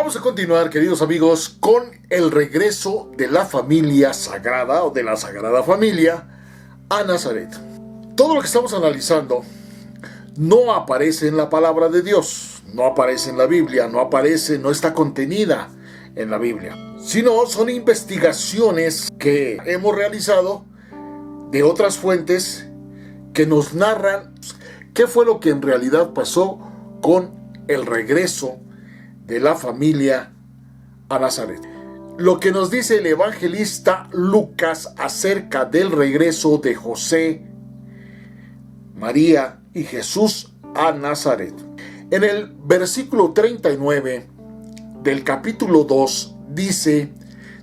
Vamos a continuar, queridos amigos, con el regreso de la familia sagrada o de la Sagrada Familia a Nazaret. Todo lo que estamos analizando no aparece en la palabra de Dios, no aparece en la Biblia, no está contenida en la Biblia, sino son investigaciones que hemos realizado de otras fuentes que nos narran qué fue lo que en realidad pasó con el regreso de la familia a Nazaret. Lo que nos dice el evangelista Lucas acerca del regreso de José, María y Jesús a Nazaret. En el versículo 39 del capítulo 2 dice: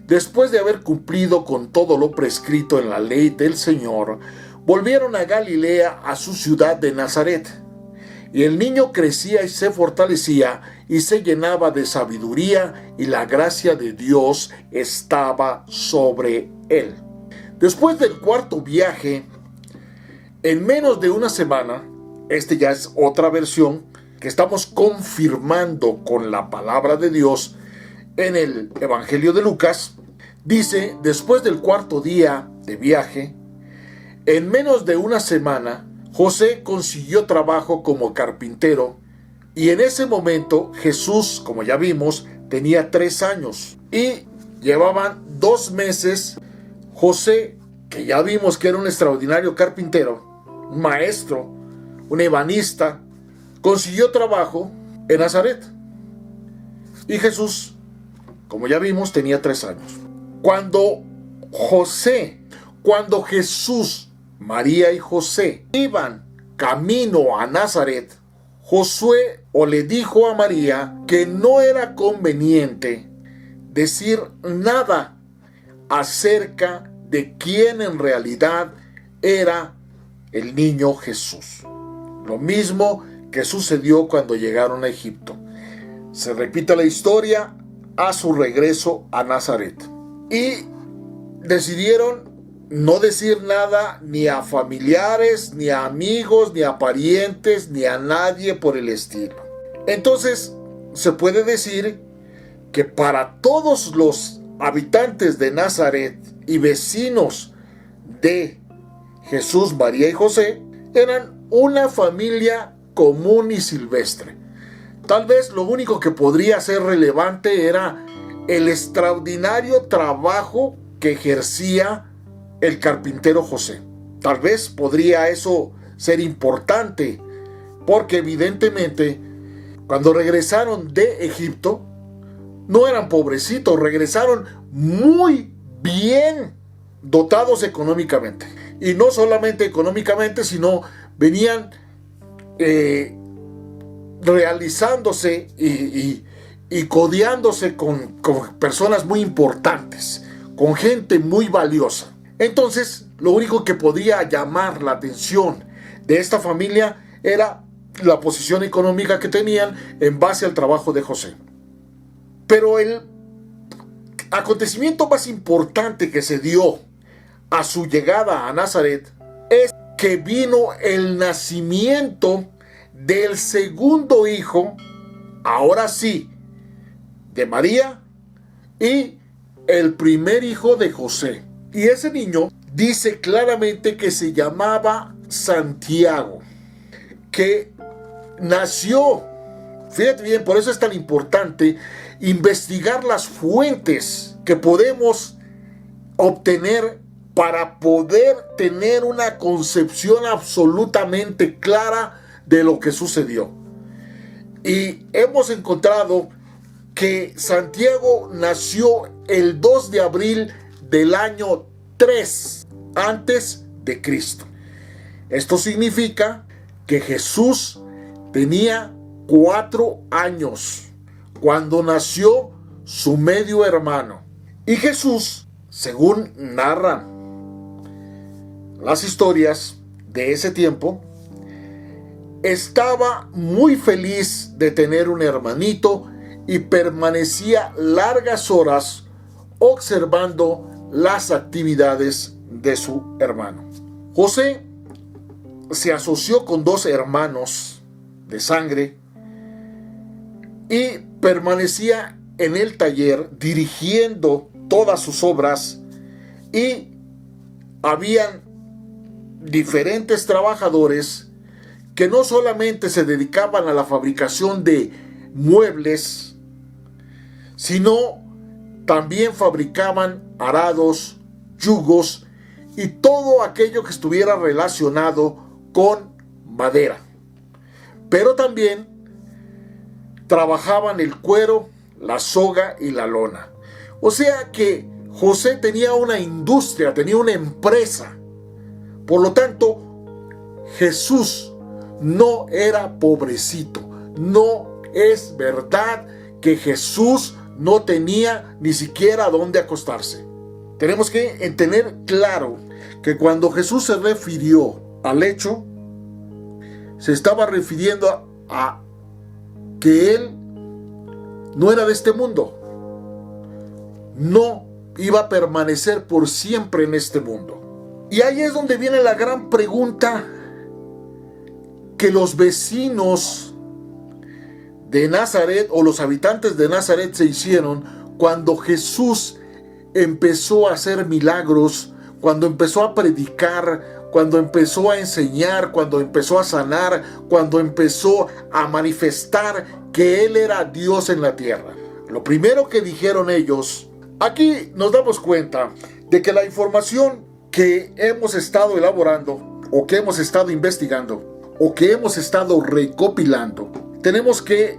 después de haber cumplido con todo lo prescrito en la ley del Señor, volvieron a Galilea, a su ciudad de Nazaret. Y el niño crecía y se fortalecía y se llenaba de sabiduría, y la gracia de Dios estaba sobre él. Después del cuarto viaje, en menos de una semana, ya es otra versión que estamos confirmando con la palabra de Dios en el Evangelio de Lucas, dice: después del cuarto día de viaje, en menos de una semana, José consiguió trabajo como carpintero, y en ese momento Jesús, como ya vimos, tenía 3 años y llevaban 2 meses. José, que ya vimos que era un extraordinario carpintero, un maestro, un ebanista, consiguió trabajo en Nazaret. Y Jesús, como ya vimos, tenía 3 años. Cuando Jesús, María y José iban camino a Nazaret, Josué le dijo a María que no era conveniente decir nada acerca de quién en realidad era el niño Jesús. Lo mismo que sucedió cuando llegaron a Egipto. Se repite la historia a su regreso a Nazaret. Y decidieron no decir nada ni a familiares, ni a amigos, ni a parientes, ni a nadie por el estilo. Entonces, se puede decir que para todos los habitantes de Nazaret y vecinos de Jesús, María y José, eran una familia común y silvestre. Tal vez lo único que podría ser relevante era el extraordinario trabajo que ejercía el carpintero José. Tal vez podría eso ser importante, porque evidentemente cuando regresaron de Egipto no eran pobrecitos, regresaron muy bien dotados económicamente. Y no solamente económicamente, sino venían realizándose y codeándose con personas muy importantes, con gente muy valiosa. Entonces, lo único que podía llamar la atención de esta familia era la posición económica que tenían en base al trabajo de José. Pero el acontecimiento más importante que se dio a su llegada a Nazaret es que vino el nacimiento del segundo hijo, ahora sí, de María, y el primer hijo de José. Y ese niño dice claramente que se llamaba Santiago, que nació, fíjate bien, por eso es tan importante investigar las fuentes que podemos obtener para poder tener una concepción absolutamente clara de lo que sucedió. Y hemos encontrado que Santiago nació el 2 de abril del año 3 antes de Cristo. Esto significa que Jesús tenía 4 años cuando nació su medio hermano. Y Jesús, según narran las historias de ese tiempo, estaba muy feliz de tener un hermanito y permanecía largas horas observando las actividades de su hermano. José se asoció con 2 hermanos de sangre y permanecía en el taller dirigiendo todas sus obras y habían diferentes trabajadores que no solamente se dedicaban a la fabricación de muebles, sino también fabricaban arados, yugos y todo aquello que estuviera relacionado con madera. Pero también trabajaban el cuero, la soga y la lona. O sea que José tenía una industria, tenía una empresa. Por lo tanto, Jesús no era pobrecito. No es verdad que Jesús no tenía ni siquiera dónde acostarse. Tenemos que tener claro que cuando Jesús se refirió al lecho, se estaba refiriendo a que Él no era de este mundo. No iba a permanecer por siempre en este mundo. Y ahí es donde viene la gran pregunta que los vecinos de Nazaret o los habitantes de Nazaret se hicieron cuando Jesús empezó a hacer milagros, cuando empezó a predicar, cuando empezó a enseñar, cuando empezó a sanar, cuando empezó a manifestar que Él era Dios en la tierra. Lo primero que dijeron ellos, aquí nos damos cuenta de que la información que hemos estado elaborando o que hemos estado investigando o que hemos estado recopilando, tenemos que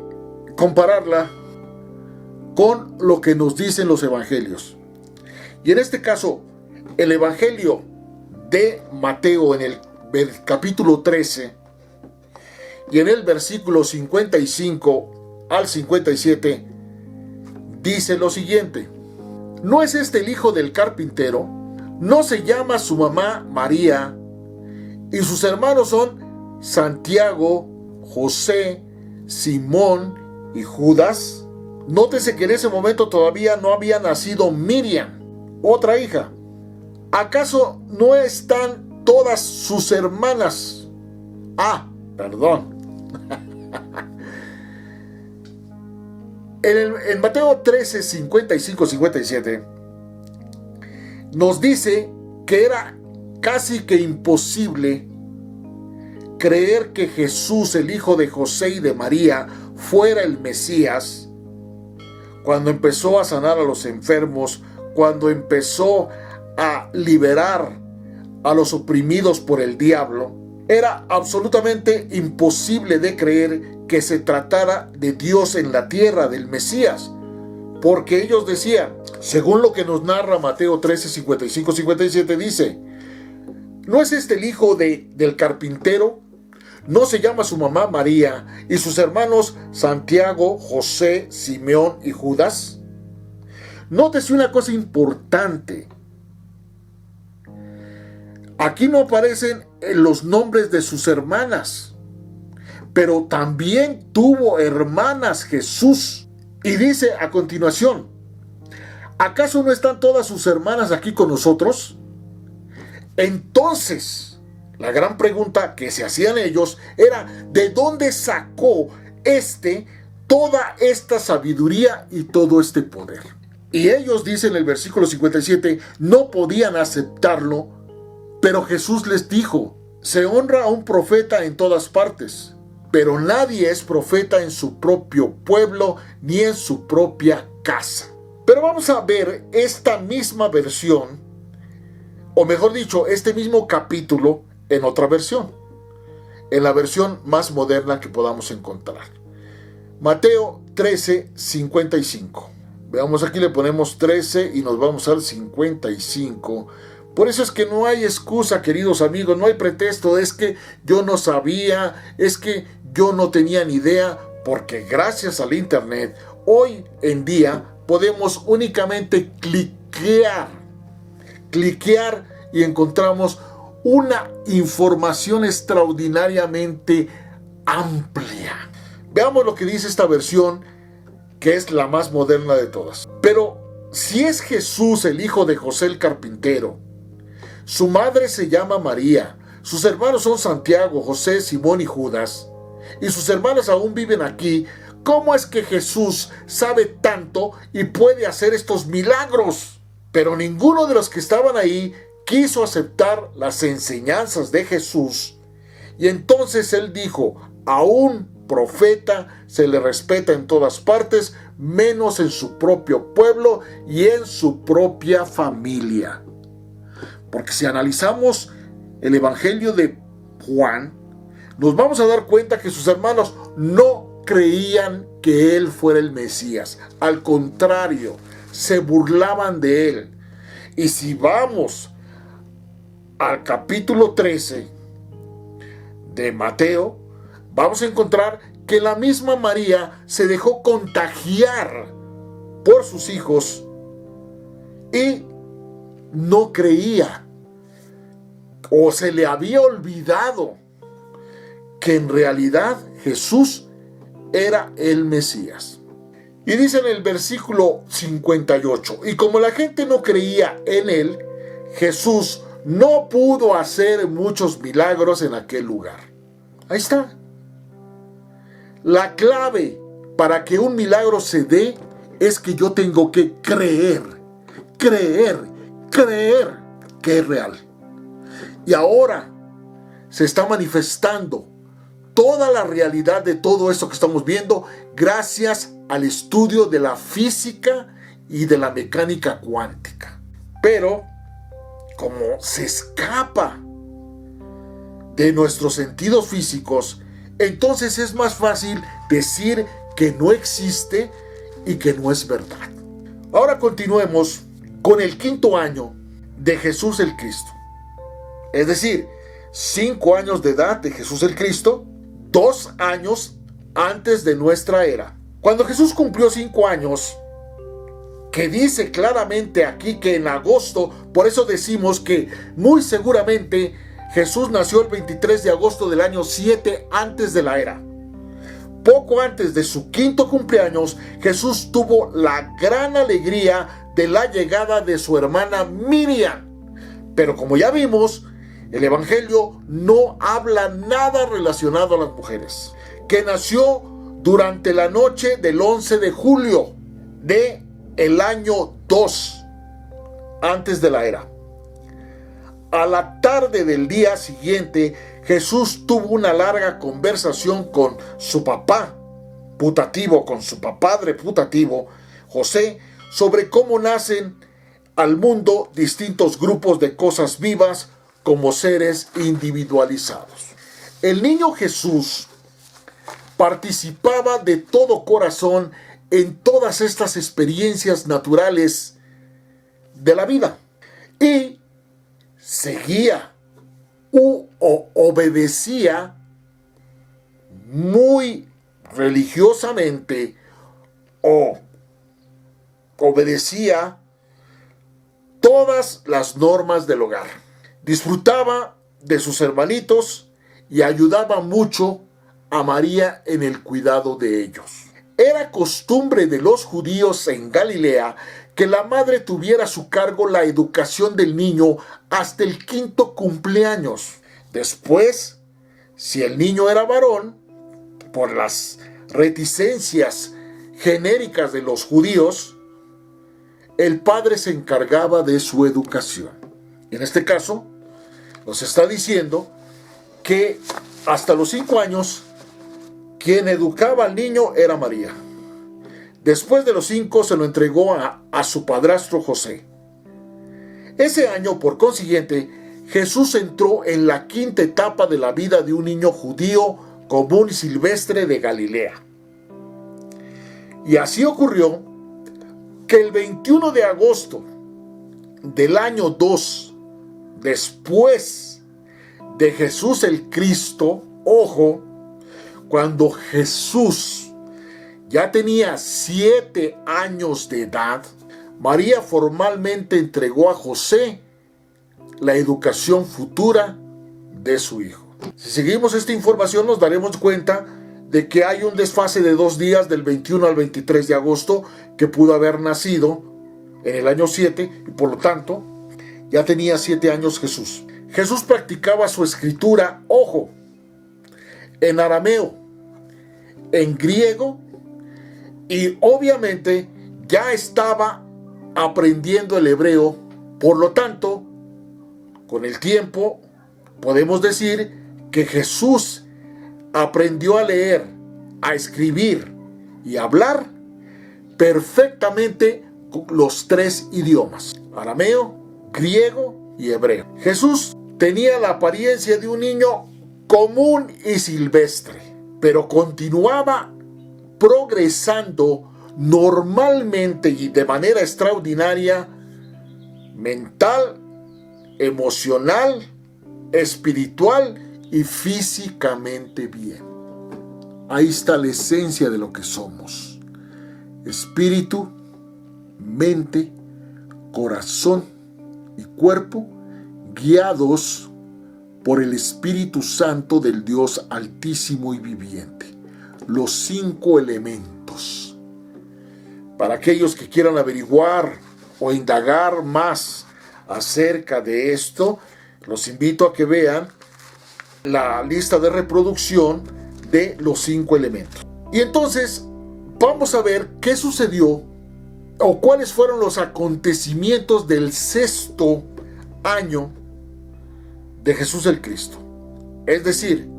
compararla con lo que nos dicen los evangelios. Y en este caso, el evangelio de Mateo en el capítulo 13 y en el versículo 55 al 57 dice lo siguiente: ¿no es este el hijo del carpintero? ¿No se llama su mamá María? Y sus hermanos son Santiago, José, Simón y Judas. Nótese que en ese momento todavía no había nacido Miriam, otra hija. ¿Acaso no están todas sus hermanas? Perdón. En Mateo 13, 55, 57 nos dice que era casi que imposible creer que Jesús, el hijo de José y de María, fuera el Mesías. Cuando empezó a sanar a los enfermos, cuando empezó a liberar a los oprimidos por el diablo, era absolutamente imposible de creer que se tratara de Dios en la tierra, del Mesías, porque ellos decían, según lo que nos narra Mateo 13, 55, 57, dice: ¿no es este el hijo del carpintero? ¿No se llama su mamá María y sus hermanos Santiago, José, Simeón y Judas? Nótese una cosa importante. Aquí no aparecen los nombres de sus hermanas, pero también tuvo hermanas Jesús. Y dice a continuación: ¿acaso no están todas sus hermanas aquí con nosotros? Entonces, la gran pregunta que se hacían ellos era: ¿de dónde sacó toda esta sabiduría y todo este poder? Y ellos, dicen en el versículo 57, no podían aceptarlo, pero Jesús les dijo: se honra a un profeta en todas partes, pero nadie es profeta en su propio pueblo ni en su propia casa. Pero vamos a ver esta misma versión, o mejor dicho, este mismo capítulo en otra versión, en la versión más moderna que podamos encontrar. Mateo 13, 55. Veamos, aquí le ponemos 13 y nos vamos al 55. Por eso es que no hay excusa, queridos amigos, no hay pretexto, es que yo no sabía, es que yo no tenía ni idea, porque gracias al internet, hoy en día podemos únicamente cliquear y encontramos una información extraordinariamente amplia. Veamos lo que dice esta versión, que es la más moderna de todas. Pero si es Jesús el hijo de José el carpintero, su madre se llama María, sus hermanos son Santiago, José, Simón y Judas, y sus hermanas aún viven aquí, ¿cómo es que Jesús sabe tanto y puede hacer estos milagros? Pero ninguno de los que estaban ahí quiso aceptar las enseñanzas de Jesús. Y entonces él dijo: a un profeta se le respeta en todas partes, menos en su propio pueblo y en su propia familia. Porque si analizamos el Evangelio de Juan, nos vamos a dar cuenta que sus hermanos no creían que él fuera el Mesías. Al contrario, se burlaban de él. Y si vamos al capítulo 13 de Mateo, vamos a encontrar que la misma María se dejó contagiar por sus hijos y no creía, o se le había olvidado que en realidad Jesús era el Mesías. Y dice en el versículo 58, y como la gente no creía en él, Jesús no pudo hacer muchos milagros en aquel lugar. Ahí está. La clave para que un milagro se dé es que yo tengo que creer que es real. Y ahora se está manifestando toda la realidad de todo esto que estamos viendo gracias al estudio de la física y de la mecánica cuántica. Pero como se escapa de nuestros sentidos físicos, entonces es más fácil decir que no existe y que no es verdad. Ahora continuemos con el 5º año de Jesús el Cristo. Es decir, 5 años de edad de Jesús el Cristo, 2 años antes de nuestra era. Cuando Jesús cumplió 5 años, que dice claramente aquí que en agosto, por eso decimos que muy seguramente Jesús nació el 23 de agosto del año 7 antes de la era. Poco antes de su 5º cumpleaños, Jesús tuvo la gran alegría de la llegada de su hermana Miriam. Pero como ya vimos, el Evangelio no habla nada relacionado a las mujeres. Que nació durante la noche del 11 de julio de el año 2 antes de la era. A la tarde del día siguiente, Jesús tuvo una larga conversación con su papá putativo, con su padre putativo, José, sobre cómo nacen al mundo distintos grupos de cosas vivas como seres individualizados. El niño Jesús participaba de todo corazón en todas estas experiencias naturales de la vida y seguía u obedecía muy religiosamente o obedecía todas las normas del hogar. Disfrutaba de sus hermanitos y ayudaba mucho a María en el cuidado de ellos. Era costumbre de los judíos en Galilea que la madre tuviera a su cargo la educación del niño hasta el 5º cumpleaños. Después, si el niño era varón, por las reticencias genéricas de los judíos, el padre se encargaba de su educación. En este caso, nos está diciendo que hasta los 5 años, quien educaba al niño era María. Después de los 5 se lo entregó a su padrastro José. Ese año, por consiguiente, Jesús entró en la 5ª etapa de la vida de un niño judío común y silvestre de Galilea. Y así ocurrió que el 21 de agosto del año 2, después de Jesús el Cristo, ojo, cuando Jesús ya tenía 7 años de edad, María formalmente entregó a José la educación futura de su hijo. Si seguimos esta información nos daremos cuenta de que hay un desfase de 2 días del 21 al 23 de agosto que pudo haber nacido en el año 7 y por lo tanto ya tenía 7 años Jesús. Jesús practicaba su escritura, ojo, en arameo, en griego Y obviamente ya estaba aprendiendo el hebreo. Por lo tanto, con el tiempo podemos decir que Jesús aprendió a leer, a escribir y a hablar perfectamente los tres idiomas: arameo, griego y hebreo. Jesús tenía la apariencia de un niño común y silvestre, pero continuaba progresando normalmente y de manera extraordinaria, mental, emocional, espiritual y físicamente bien. Ahí está la esencia de lo que somos: espíritu, mente, corazón y cuerpo, guiados por el Espíritu Santo del Dios Altísimo y Viviente. Los 5 elementos. Para aquellos que quieran averiguar o indagar más acerca de esto, los invito a que vean la lista de reproducción de los 5 elementos. Y entonces vamos a ver qué sucedió o cuáles fueron los acontecimientos del 6º año de Jesús el Cristo. Es decir,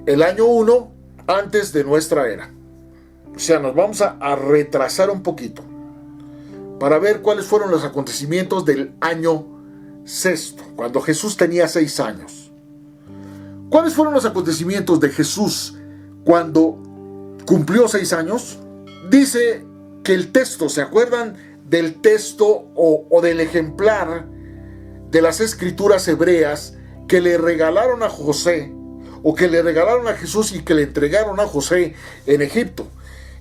el año 1 antes de nuestra era. O sea, nos vamos a retrasar un poquito para ver cuáles fueron los acontecimientos del año 6, cuando Jesús tenía 6 años. ¿Cuáles fueron los acontecimientos de Jesús cuando cumplió 6 años? Dice que el texto, ¿se acuerdan del texto o del ejemplar de las escrituras hebreas que le regalaron a José, o que le regalaron a Jesús y que le entregaron a José en Egipto,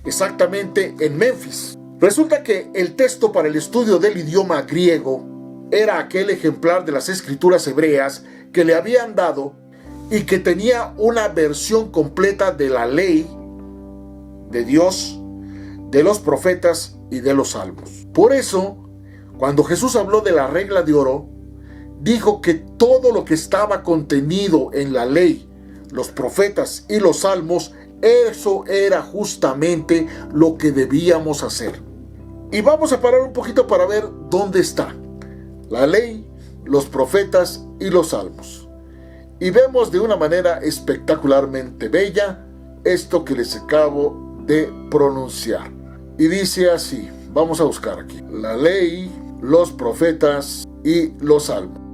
exactamente en Memphis? Resulta que el texto para el estudio del idioma griego era aquel ejemplar de las escrituras hebreas que le habían dado y que tenía una versión completa de la ley de Dios, de los profetas y de los salmos. Por eso, cuando Jesús habló de la regla de oro, dijo que todo lo que estaba contenido en la ley, los profetas y los salmos, eso era justamente lo que debíamos hacer. Y vamos a parar un poquito para ver dónde está la ley, los profetas y los salmos. Y vemos de una manera espectacularmente bella esto que les acabo de pronunciar. Y dice así, vamos a buscar aquí: la ley, los profetas y los salmos.